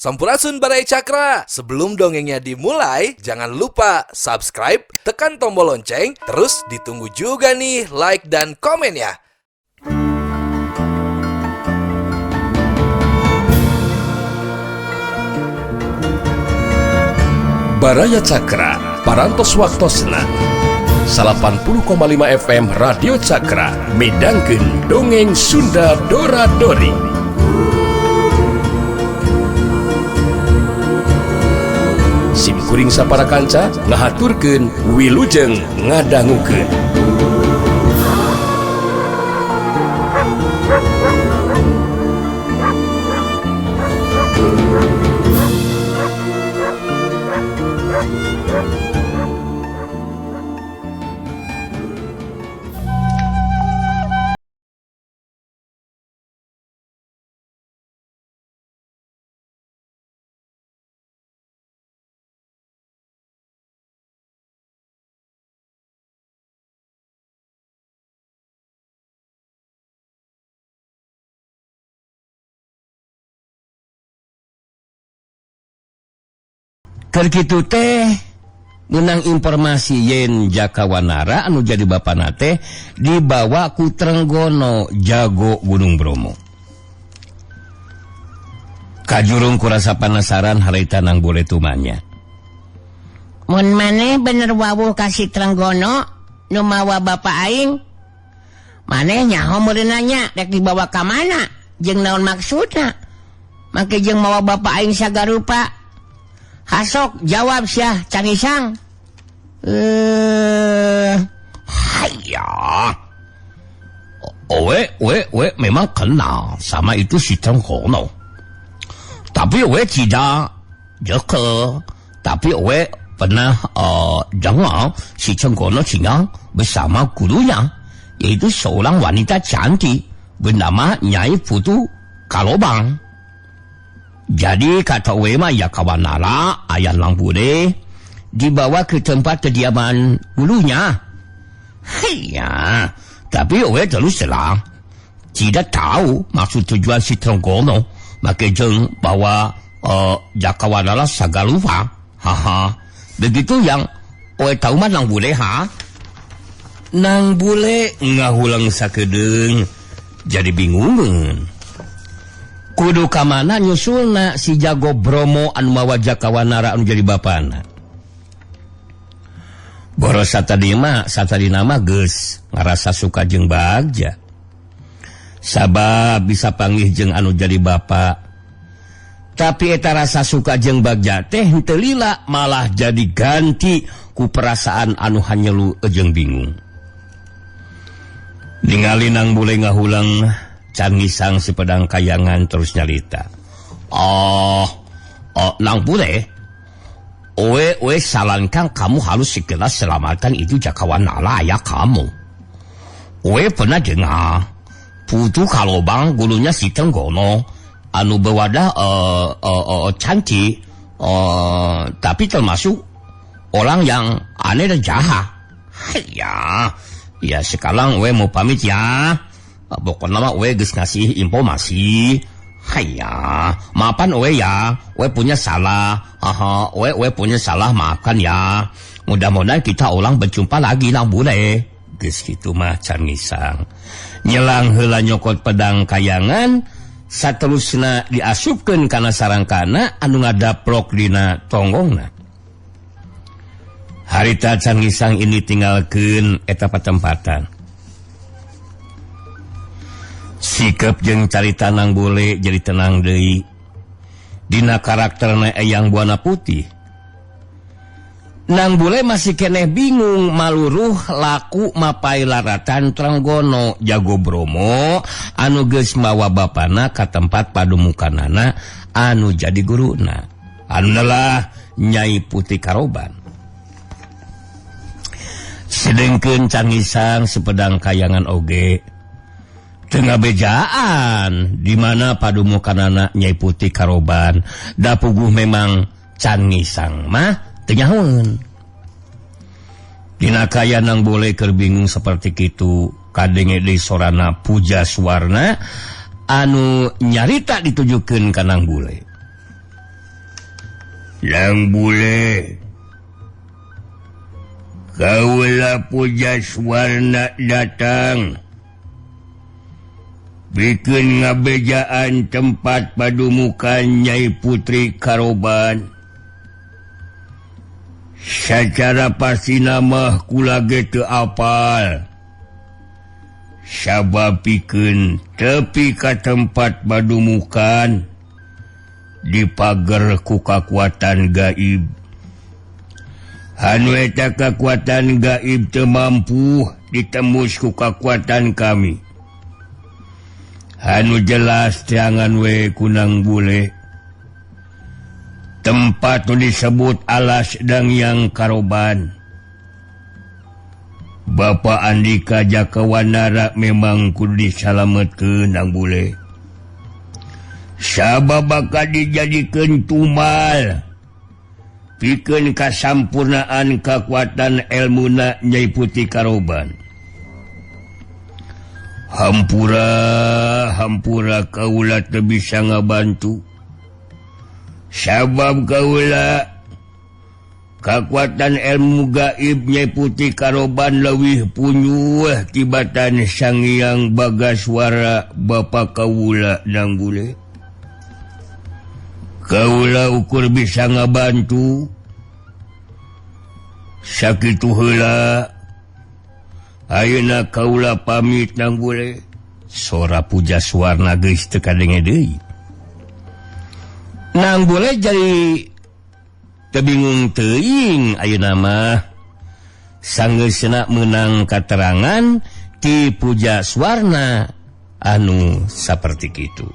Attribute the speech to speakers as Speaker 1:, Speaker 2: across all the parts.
Speaker 1: Sampurasun Barai Cakra. Sebelum dongengnya dimulai, jangan lupa subscribe, tekan tombol lonceng, terus ditunggu juga nih like dan komen ya.
Speaker 2: Baraya Cakra, parantos waktosna 80,5 FM Radio Cakra, midangkeun dongeng Sunda Dora-Dori. Simkuring sapara kanca ngahaturkeun wilujeng ngadangukeun.
Speaker 3: Kerkitu teh menang informasi yen Jakawanara anu jadi bapana teh dibawa ku Trenggono jago Gunung Bromo. Kajurung kurasa penasaran harita nang boleh tumanya.
Speaker 4: Mun maneh bener wawuh kasih Trenggono nu mawa bapak aing. Maneh nyaho meureun nanya rek dibawa ka mana jeung naon maksudna? Make jeung mawa bapak aing sagarupa. Hasok jawab syah Cangisang.
Speaker 3: Haya. We memang kenal sama itu si Trenggono. Tapi we tidak jeke. Tapi we pernah dengar si Trenggono tinggal bersama gurunya, yaitu seorang wanita cantik bernama Nyai Putu Kalobang. Jadi kata Wema ya Kawanara ayah Lang Bude dibawa ke tempat kediaman gurunya. Haiya, tapi Owe terus terang tidak tahu maksud tujuan si Trenggono maka jeng bawa Jakawanara sagalupa. Haha, begitu yang Owe tahu mah Lang Bude ha? Nang Bule ngahulang sakedeung jadi bingungan. Kudu kamana nyusulna si jago Bromo anu mawa Jakawanara anu jadi bapana. Boros satadina mah geus ngarasa suka jeung bagja. Sabab bisa panggih jeung anu jadi bapa. Tapi eta rasa suka jeung bagja teh henteu lila malah jadi ganti ku perasaan anu hanyelu jeung bingung. Ningali nang Bule ngahulang Cangisang si pedang kayangan terus nyalita. Nang Bule, Owe sarankan kamu harus segera selamatkan itu Jakawanara ayah kamu. Owe pernah dengar Putu Kalobang gurunya si Trenggono anu berwadah cantik, tapi termasuk orang yang aneh dan jahat. Ya sekarang Owe mau pamit ya. Pokoknya mah Owe geus ngasih informasi. Haya, maafkan Owe ya. Owe punya salah. Owe punya salah, maafkan ya. Mudah-mudahan kita ulang berjumpa lagi Lang Bude. Geus kitu mah Cangisang. Nyelang heula nyokot pedang kayangan, saterusna diasupkeun kana sarangkana anu ngadaprok dina tonggongna. Harita Cangisang ini tinggalkeun eta patempatan. Sikap jeung carita Nang Bule jadi tenang deui. Dina karakterna Eyang Buana Putih. Nang Bule masih keneh bingung maluruh laku mapai laratan Trenggono jago Bromo anu geus mawa bapana ka tempat padumukanana anu jadi guruna. Adalah Nyai Putih Karoban. Sedengkeun Cangisang sepedang kayangan oge tengah bejaan di mana padumukanana Nyai Putih Karoban da puguh memang Cangisang mah teu nyahoeun. Dina kaya Nang Bule keur bingung seperti kitu kadenge deui sorana Puja Suwarna anu nyarita ditujukeun ka Nang Bule. Lang bule kaula Pujaswarna datang bikin ngabejaan tempat padumukan Nyai Putri Karoban. Secara pasti nama kula ge teu apal. Sabab pikeun tepi ka tempat padumukan dipager ku kakuatan gaib. Anu eta kakuatan gaib teu mampu ditembus ku kakuatan kami. Anu jelas teangan we kunang bule. Tempat tu disebut Alas Dangyang Karoban. Bapak Andika Jakawanara memang kudu disalametkeun nang bule. Sabab bakal dijadikeun tumal pikeun kasampurnaan kakuatan elmuna Nyai Putri Karoban. Hampura kaula teu bisa ngabantu. Sabab kaula kakuatan ilmu gaib Nyai Putri Karoban leuwih punyuh tibatan Sang Hyang Bagaswara bapa kaula nang bule. Kaula ukur bisa ngabantu. Sakitu heula ayeuna kaula pamit nang bule. Sora Pujaswarna geus teu kadenge deui. Nang bule jadi kebingung teuing ayeuna mah sanggeusna meunang katerangan ti Pujaswarna anu saperti kitu.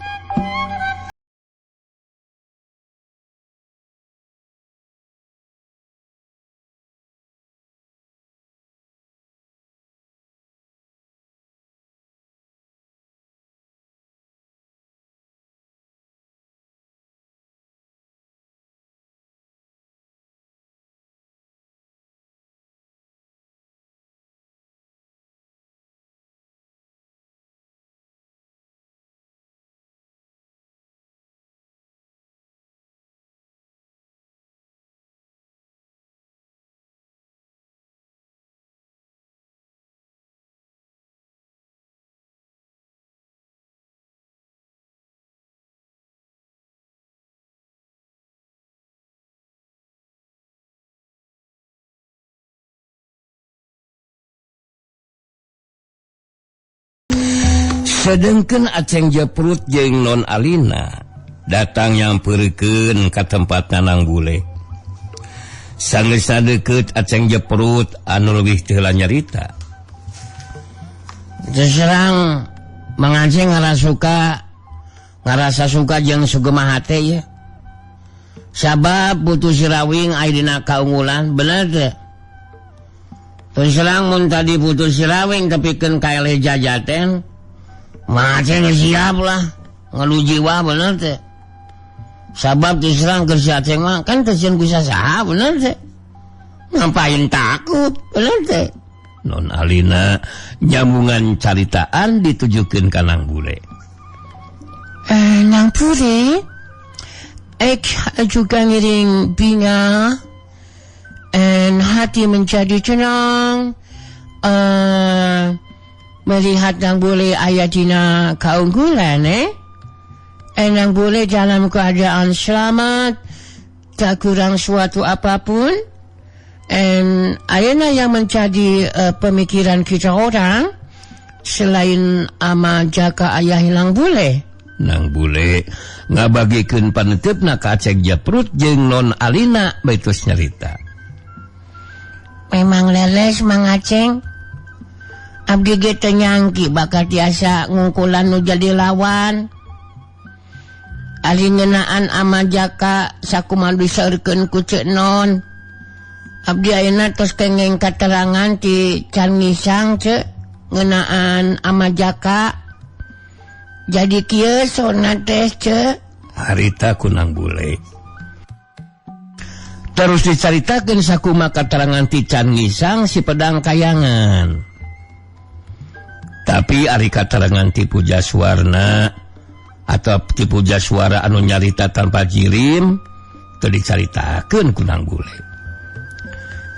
Speaker 3: Sedengkeun Aceng Jeprut jeung Non Alina datang nyampeurkeun ka tempat nang bule. Sanggeusna deukeut Aceng Jeprut anu leuwih teu heula nyarita.
Speaker 4: Terserang Mang Aceng ngarasa suka jeung sugema hate ya. Sabab putu Sirawing aya dina kaunggulan bener teh. Terserang mun tadi putu Sirawing tepikeun ka eleh jajaten. Mang Aceng siap lah ngeluji wah bener teh. Sabab diserang ke si Aceng mah kan teuseun bisa saha bener teh. Ngapain takut bener teh.
Speaker 3: Non Alina nyambungan caritaan ditujukeun ka Nang Bule.
Speaker 4: Nang Bule, ek juga ngiring binga dan hati menjadi tenang. Melihat Nang Bule aya dina kaunggulan Nang Bule dalam keadaan selamat, tak kurang suatu apapun. Ayeuna yang menjadi pemikiran kita orang selain ama jaka ayah hilang Bule.
Speaker 3: Nang Bule ngabagikeun paneutupna ka Aceng Jeprut jeung Non Alina baitus nyarita.
Speaker 4: Memang leles Mang Aceng. Abdi ge teu nyangki bakal tiasa ngungkulan nu jadi lawan. Ali ngeunaan ama jaka sakumaha disaeurekeun ku Ceuk Non. Abdi ayeuna tos kenging katerangan ti Can Ngisang Ceuk ngeunaan ama jaka. Jadi kieu sona teh Ceuk.
Speaker 3: Harita ku Nang Bule.
Speaker 4: Terus dicaritakeun sakumaha katerangan ti Can Ngisang si Pedang Kayangan.
Speaker 3: Tapi ari katerangan ti Pujaswarna atau ti Pujaswara anu nyarita tanpa jirim teu dicaritakeun ku Nang Bule.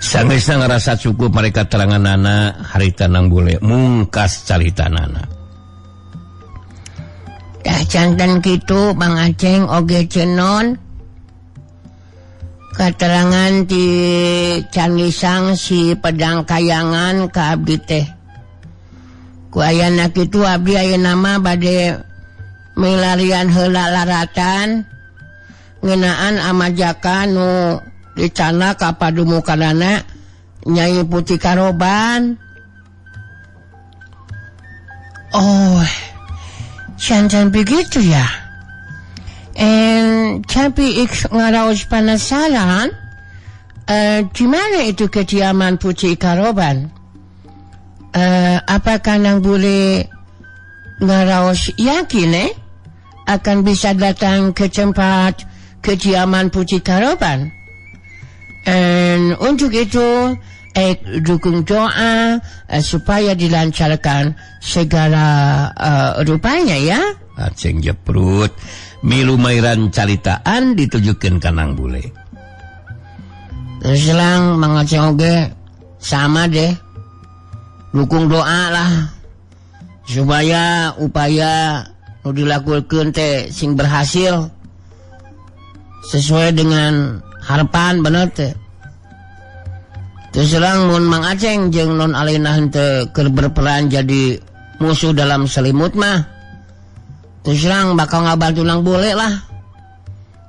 Speaker 3: Sangeusna ngarasa cukup mereka teranganana harita Nang Bule mungkas caritanana.
Speaker 4: Dah jantan kitu Bang Aceng oge cenon katerangan di Cangisang si Pedang Kayangan ka abdi teh. Ku ayana kitu abdi ayeuna mah bade milarian heula laratan ngeunaan amajaka nu dicana ka padumukanana Nyai Putih Karoban. Oh, jantan begitu ya. Tapi ngaraos penasaran, di mana itu kediaman Putih Karoban? Apakah Nang Bule ngaraos yakin akan bisa datang ke tempat kediaman Putih Karoban? Untuk itu, dukung doa supaya dilancarkan segala rupanya ya.
Speaker 3: Aceng Jeprut milu mairan caritaan ditujukeun ka Nang Bule.
Speaker 4: Terus lang Mang Aceng oge sama deh. Dukung doa lah supaya upaya nu dilakukeun teh sing berhasil sesuai dengan harapan bener teh. Terus lang mun Mang Aceng jeung Non Alina henteu keur berperan jadi musuh dalam selimut mah. Terus lang bakal ngabantu Nang Bule lah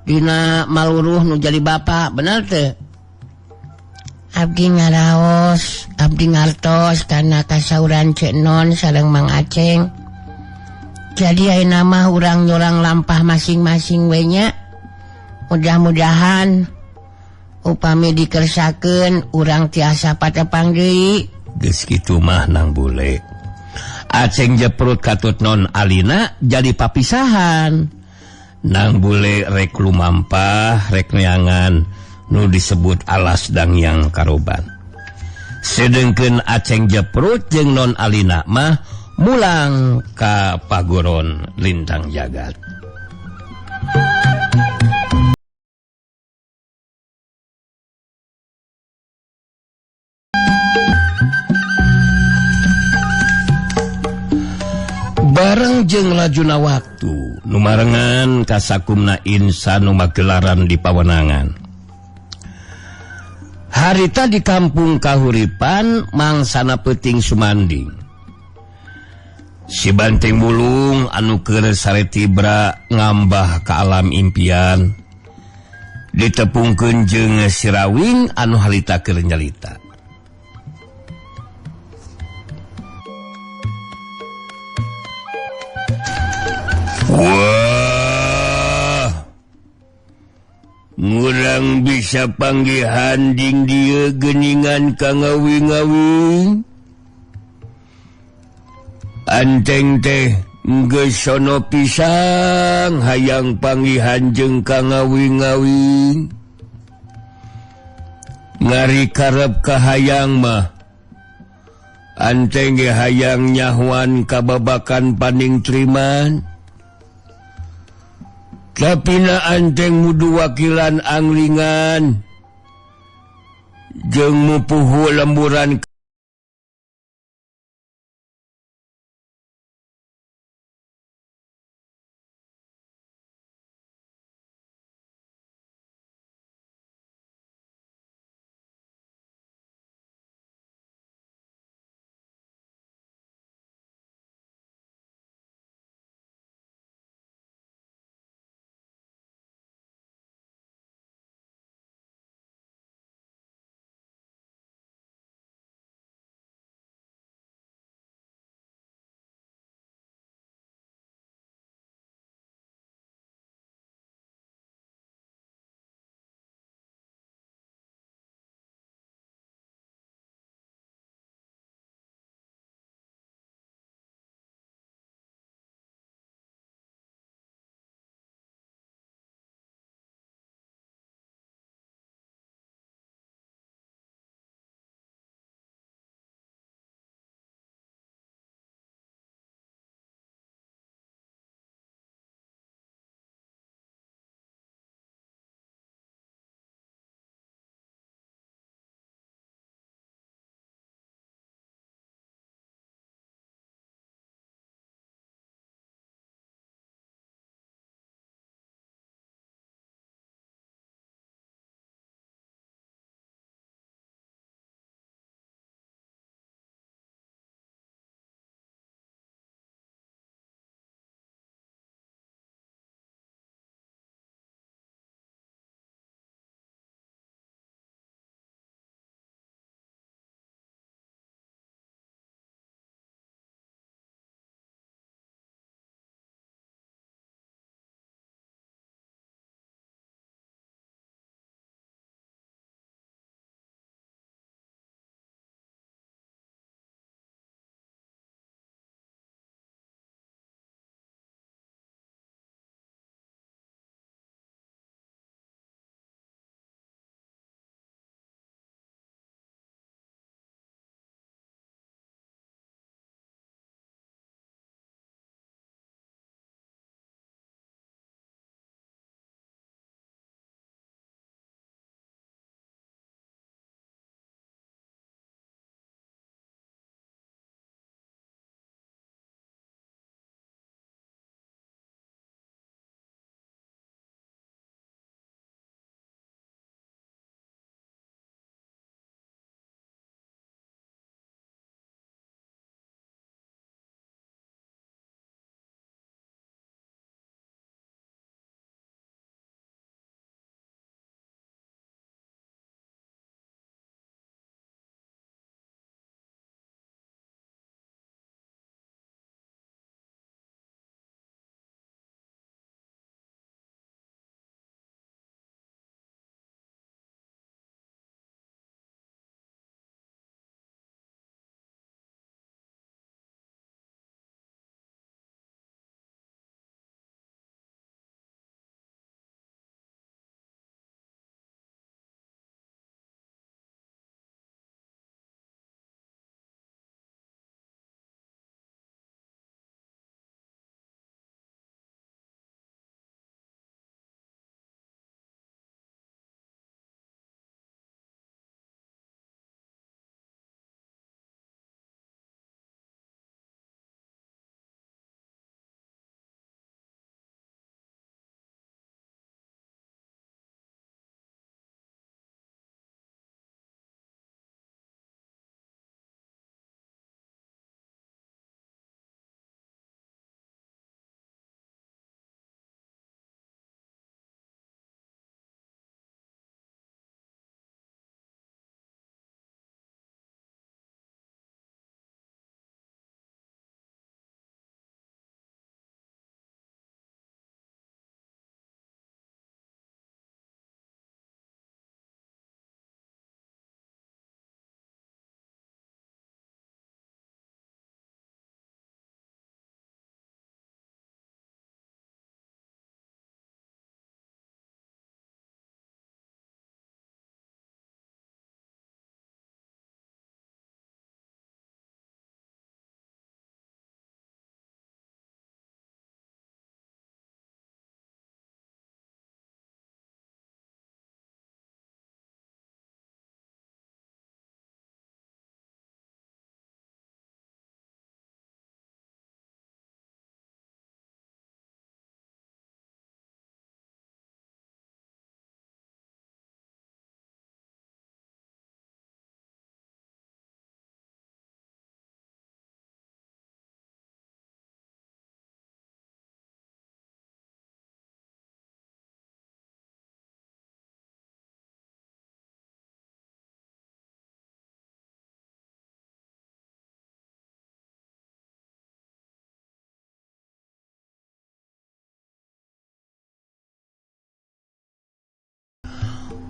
Speaker 4: dina maluruh nu jadi bapak bener teh. Abdi ngaraos, abdi ngartos karena kasauran Cek Non sareng Mang Aceng. Jadi ayeuna mah urang nyorang lampah masing-masing we nya. Mudah-mudahan upami dikersakeun urang tiasa patepang deui.
Speaker 3: Geus kitu mah Nang Bule. Aceng Jeprut katut Non Alina jadi papisahan. Nang Bule rek lumampah rek neangan nu disebut alas Dangyang Karoban. Sedengkeun Aceng Jeprut jeung Non Alina mah mulang ka pagoron Lintang Jagat. Bareng jeung lajuna waktu numarengan kasakumna insan nu magelaran di pawenangan. Harita di kampung kahuripan mangsana peuting sumanding. Si Banteng Bulung anu keur sare tibra ngambah ka alam impian ditepungkeun jeung si Rawing anu harita keur nyalita. Wah, ngurang bisa panggihan ding dia geningan ka ngawing-ngawing. Anteng teh geus sono pisang hayang panggihan jeung ka ngawing-ngawing. Ngari karep ka hayang mah anteng ge hayang nyahuan kababakan paning triman. Tapi na anteng mudu wakilan anglingan jeung mupuhu lemburan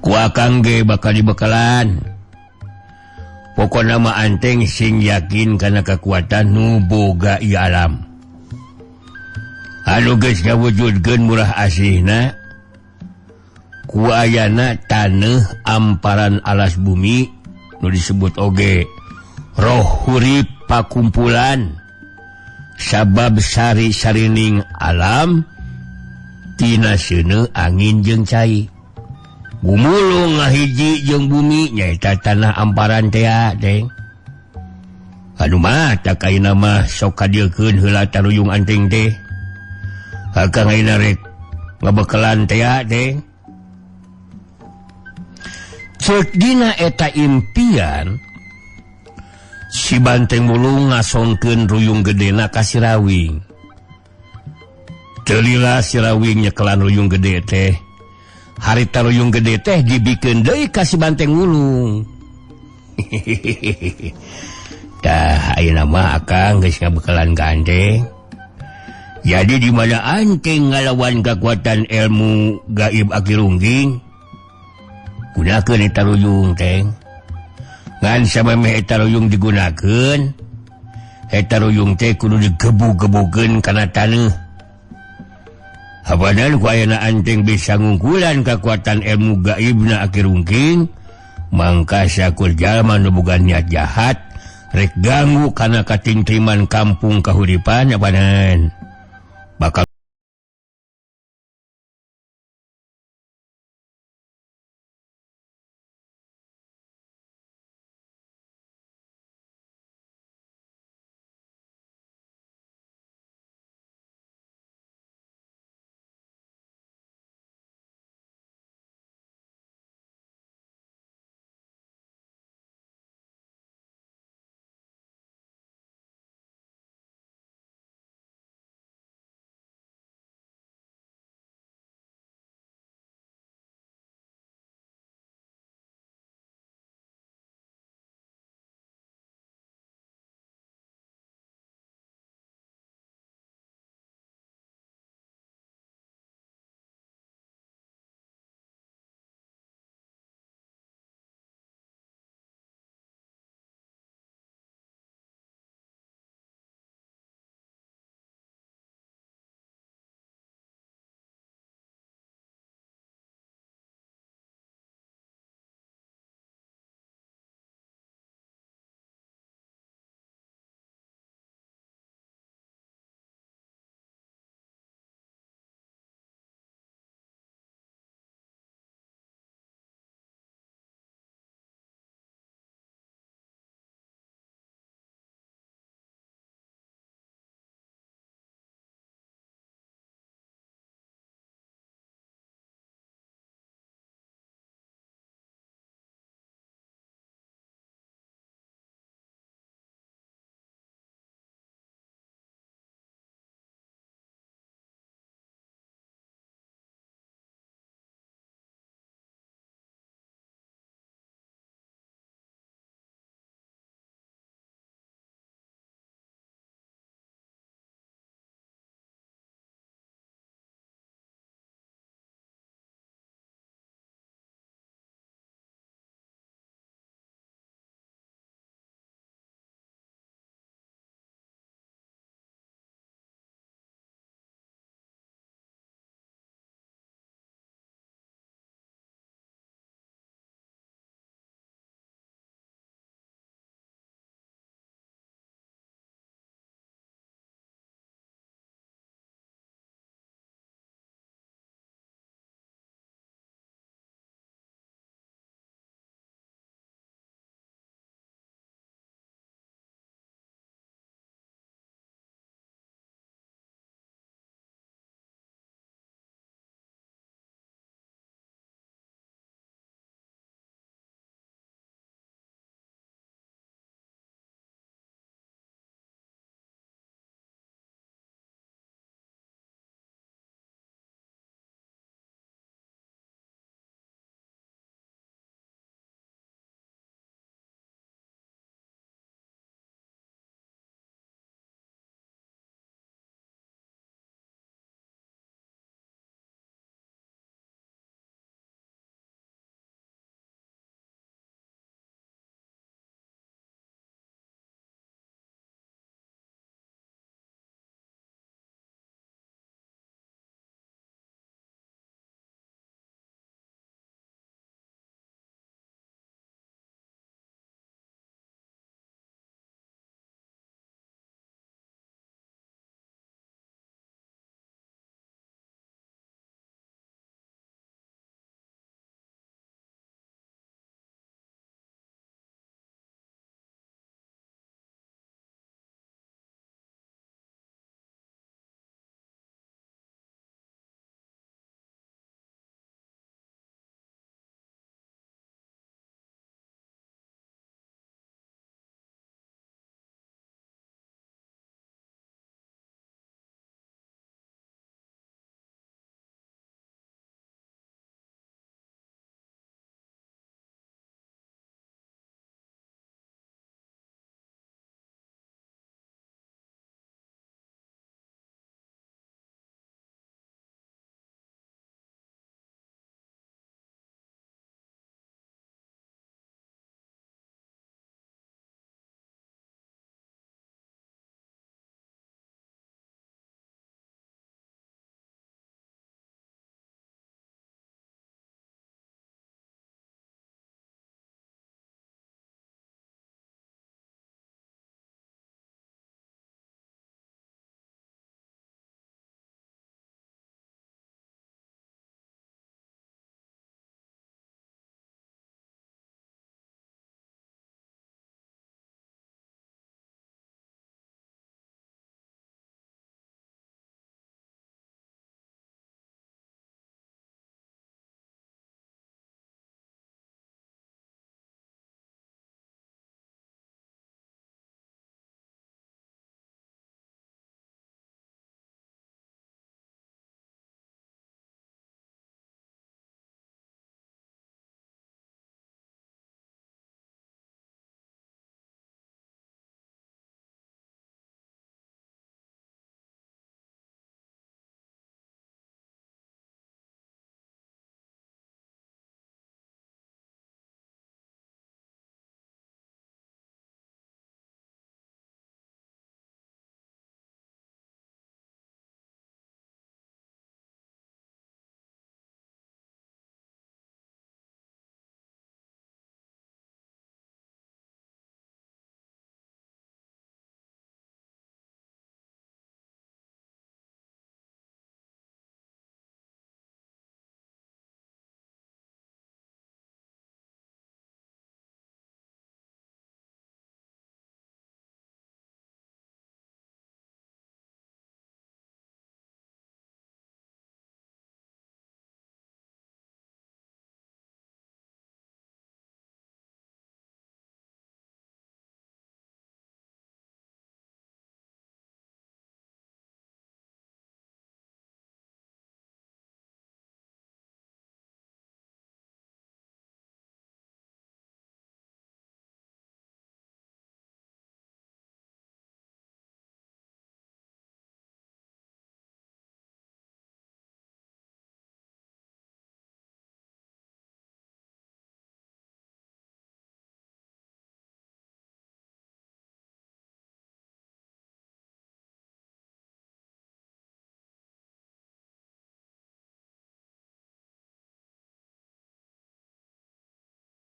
Speaker 3: Kangge bakal dibekalan. Pokok nama anteng sing yakin karena kekuatan nuboga i alam. Anu geus ngawujudkeun murah asihna ku ayana taneuh amparan alas bumi nu disebut oge roh hurip pakumpulan sabab sari-sarining alam tina seuneu angin jeung cai. Gumulung ngahiji jeung bumi nyaeta tanah amparan teh deng. Anu mah tak ayeuna mah sok kadiekeun heula taruyung anteng teh. Akang ayeuna rek ngabekalan teh deng. Ceuk dina eta impian si Banteng Mulung ngasongkeun ruyung gedena ka si Rawing. Teu lila si Rawing nyekelan ruyung gede teh. Harita ruyung gede teh dibikeun deui ka si Banteng Mulung. Tah ayeuna mah akang geus ngabekalan ka anteng. Jadi di mana anteng ngalawan kekuatan ilmu gaib Aki Rungging, gunakeun eta ruyung teh. Ngan samemeh eta ruyung digunakeun, eta ruyung teh kudu digebug-gebugeun kana taneuh. Habanan ku ayeuna anteng bisa ngungkulan kekuatan ilmu gaibna Aki Rungging, mangka sakur jalma nu boga niat jahat rek ganggu kana katingtriman kampung kahuripan habanan bakal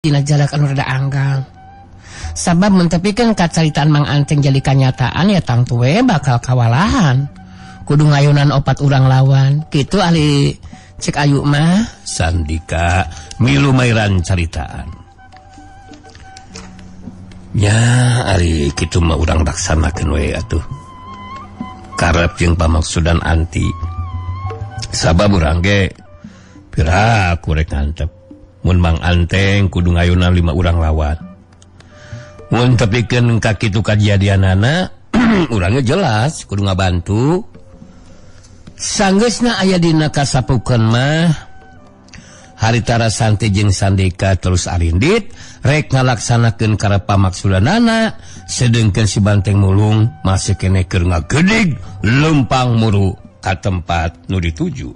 Speaker 4: dina jarak anu rada anggang. Sabab mentepikeun kacaritaan Mang Anteng jadi kanyataan ya tang tuwe bakal kawalahan. Kudu ngayunan 4 urang lawan. Kitu ahli cek Ayu mah.
Speaker 2: Sandika milu mairan caritaan. Ya ari kitu mah urang laksanakeun we atuh. Karep jeung pamaksudan anti. Sabab urang ge piraku rek ngantep. Mun Mang Anteng kudu ngayunan 5 urang lawan. Mun tepikeun ka kitu kajadianana urangnya jelas kudu ngabantu.
Speaker 4: Sanggeusna aya dina kasapukeun mah
Speaker 2: Haritara Santi jeung Sandika terus arindit rek ngalaksanakeun karep pamaksudanana sedengkeun si Banteng Mulung masih keneh keur ngagedig lempang muru ka tempat nu dituju.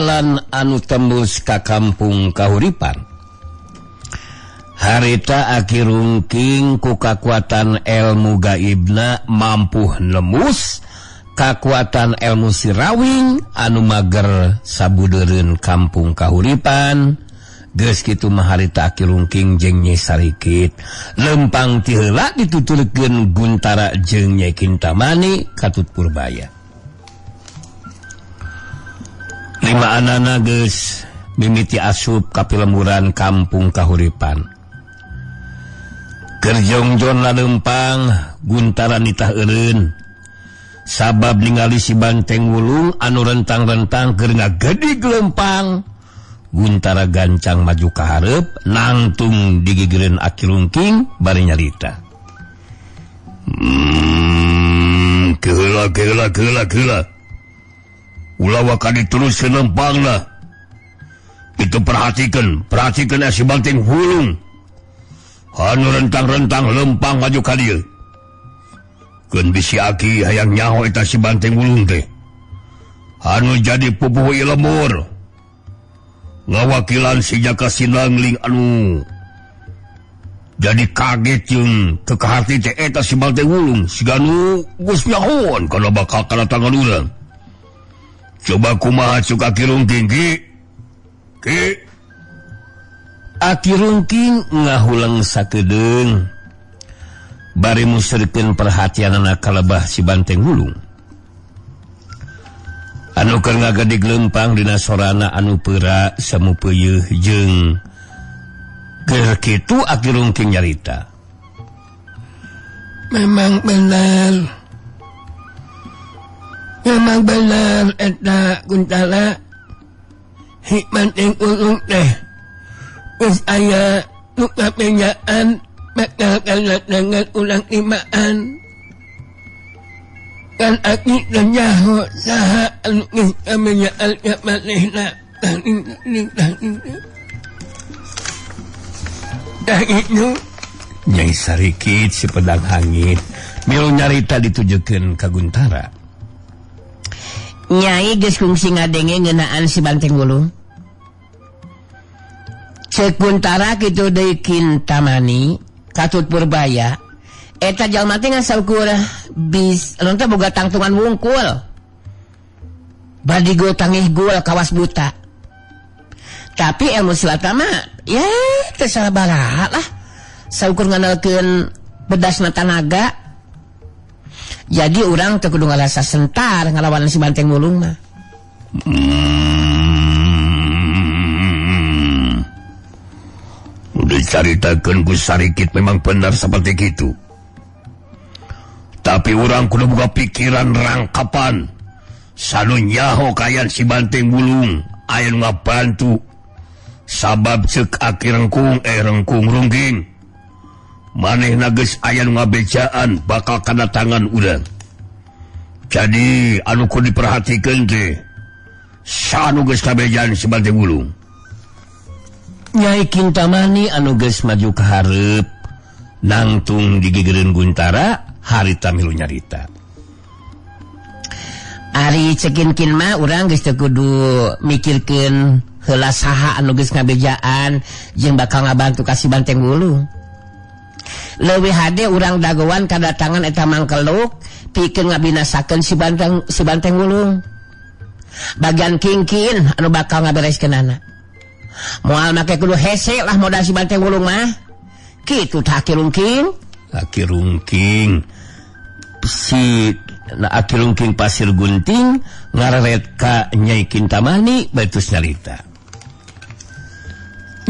Speaker 2: Jalan anu tembus ka kampung kahuripan. Harita Aki Rungking ku kakuatan ilmu gaibna mampu nembus kakuatan ilmu sirawing anu mager sabudeureun kampung kahuripan. Geus kitu mah harita Aki Rungking jeung Nyai Sarikit lempang ti heula ditutulkeun Guntara jeung Nyai Kintamani katut Purbaya. 5 anana geus mimiti asup ka pilemuran kampung kahuripan. Keur jongjon lempang Guntara nitah eureun sabab ningali si Banteng Wulung anu rentang-rentang keur ngagedig lempang. Guntara gancang maju ka hareup nangtung digigireun Aki Rungking bari nyarita. Geula. Ulah wakadi terus ke lempangna. Itu perhatikan si Banteng Wulung. Anu rentang-rentang lempang maju ka dieu. Keun bisi Aki hayang nyaho eta si Banteng Wulung teh. Anu jadi pupuh ilmur. Ngawakilan si Jaka Sinangling anu jadi kaget jeung teu kahati teh eta si Banteng Wulung siganu geus nyahoan kana bakal kadatangan urang. Coba kumaha cuk Aki Rungking ki? Aki Rungking ngahulang sakedeung bari musirkeun perhatianana kalebah si Banteng Wulung. Anu keur ngagedig lempang dina sorana anu peura semu peuyeul jeung keur kitu Aki Rungking nyarita.
Speaker 4: Memang benar eta Guntara hikmat yang ulung teh geus aya nu kapenggaan bakal kadatangan ulang 5an kan Aki dan nyaho saha anu geus kapenggaan ka manehna dah itu
Speaker 2: Nyai Sarikit si pedang hangit milu nyarita ditujukeun ka Guntara.
Speaker 4: Nyai geus kungsi ngadenge ngeunaan si Banteng Wulung. Ceuk Guntara kitu deui Kintamani katut Purbaya. Eta jalma teh ngasaukur bis anu teh boga tangtungan wungkul. Badi gul tangih gul kawas buta. Tapi ilmu silata mah ya teu sabaraha lah. Saukur ngandalkeun bedasna tanaga. Jadi orang teu kudu ngalasa sentar ngalawan si Banteng Wulung mah.
Speaker 2: Udah caritakeun ku Sarikit memang benar seperti itu. Tapi orang kudu boga pikiran rangkapan. Sanu nyaho kayan si Banteng Wulung aya nu ngabantu. Sabab ceuk Aki Rengkung Rungking. Manehna geus aya nu ngabejaan bakal kadatangan urang. Jadi anu kudu diperhatikeun teh sanu geus kabejaan si Banteng Wulung.
Speaker 4: Nyai Kintamani anu geus maju ka hareup nangtung digigireun Guntara harita milu nyarita. Ari cekinkin mah urang geus teu kudu mikirkeun heula saha anu geus ngabejaan jeung bakal ngabantu ka si Banteng Wulung. Leuwih hade urang dagoan kadatangan eta mangkeluk pikeun ngabinasakeun si Banteng Wulung. Bagian kingkin anu bakal ngabereskeunana. Moal make kudu hese lah modal si Banteng Wulung mah. Kitu tah Aki Rungking.
Speaker 3: Aki Rungking si Aki Rungking Pasir Gunting ngararet ka Nyai Kintamani batus nyarita.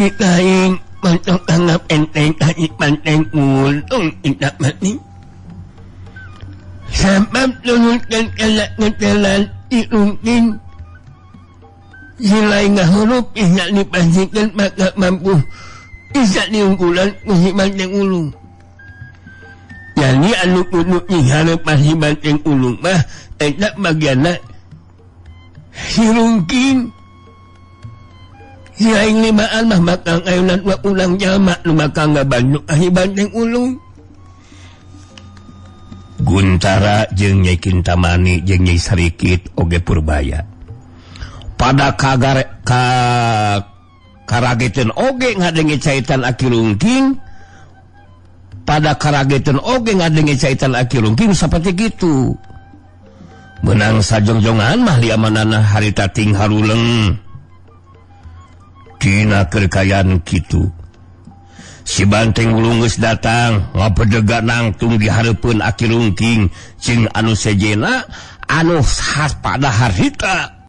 Speaker 3: Nikaing mantong anggap enteng Aki Banteng Wulung indak mati. Sabab tunutkan kalak ngetelan Aki Rungking. Silai ngahurup isyak dipastikan maka mampu isyak diunggulan si Banteng Wulung. Jadi anu kudu diharap si Banteng Wulung mah eta bagianna si Rungking. Si aing limaan mah bakal ayunan wa ulang jalma nu bakal ngabantu si Banteng Wulung.
Speaker 2: Guntara jeung Nyai Kintamani jeung Nyai Sarikit oge purbaya.
Speaker 3: Pada karageteun oge ngadengi caitan Aki Rungking. Pada karageteun oge ngadengi caitan Aki Rungking saperti kitu. Menang sajongjongan mah liamanana harita ting haruleng.
Speaker 2: Dina kerkayaan kitu. Si Banteng Wulung geus datang ngapedega nangtung di hareupeun Aki Rungking jeung anu sejena anu khas pada harita